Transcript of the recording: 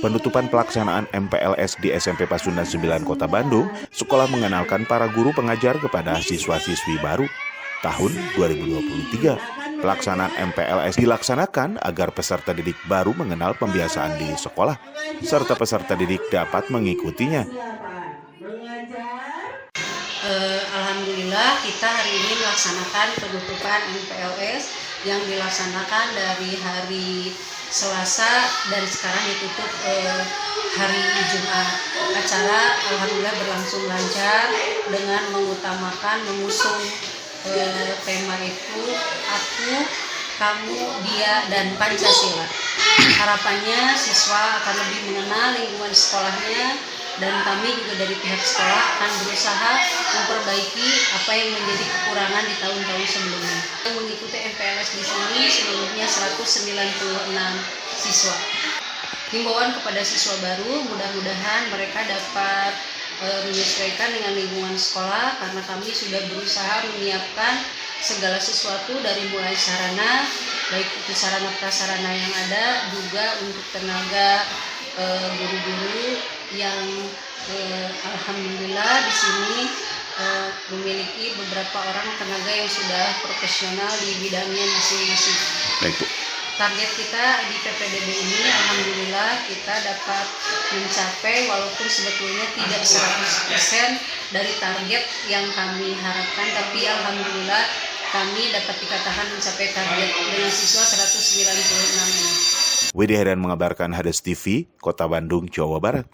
Penutupan pelaksanaan MPLS di SMP Pasundan 9 Kota Bandung, sekolah mengenalkan para guru pengajar kepada siswa-siswi baru tahun 2023. Pelaksanaan MPLS dilaksanakan agar peserta didik baru mengenal pembiasaan di sekolah, serta peserta didik dapat mengikutinya. Alhamdulillah kita hari ini melaksanakan penutupan MPLS yang dilaksanakan dari hari Selasa dan sekarang ditutup hari Jumat. Acara alhamdulillah berlangsung lancar dengan mengusung tema itu aku, kamu, dia, dan Pancasila. Harapannya siswa akan lebih mengenal lingkungan sekolahnya, dan kami juga dari pihak sekolah akan berusaha memperbaiki apa yang menjadi kekurangan di tahun-tahun sebelumnya. Yang mengikuti MPLS di sini seluruhnya 196 siswa. Himbauan kepada siswa baru, mudah-mudahan mereka dapat menyesuaikan dengan lingkungan sekolah, karena kami sudah berusaha menyiapkan segala sesuatu dari mulai sarana, baik itu sarana prasarana yang ada, juga untuk tenaga guru-guru yang alhamdulillah di sini memiliki beberapa orang tenaga yang sudah profesional di bidangnya masing-masing. Baik, Bu. Target kita di PPDB ini alhamdulillah kita dapat mencapai, walaupun sebetulnya tidak 100% dari target yang kami harapkan, tapi alhamdulillah kami dapat dikatakan mencapai target dengan siswa 196 ini. Widi Hairan mengabarkan Hades TV, Kota Bandung, Jawa Barat.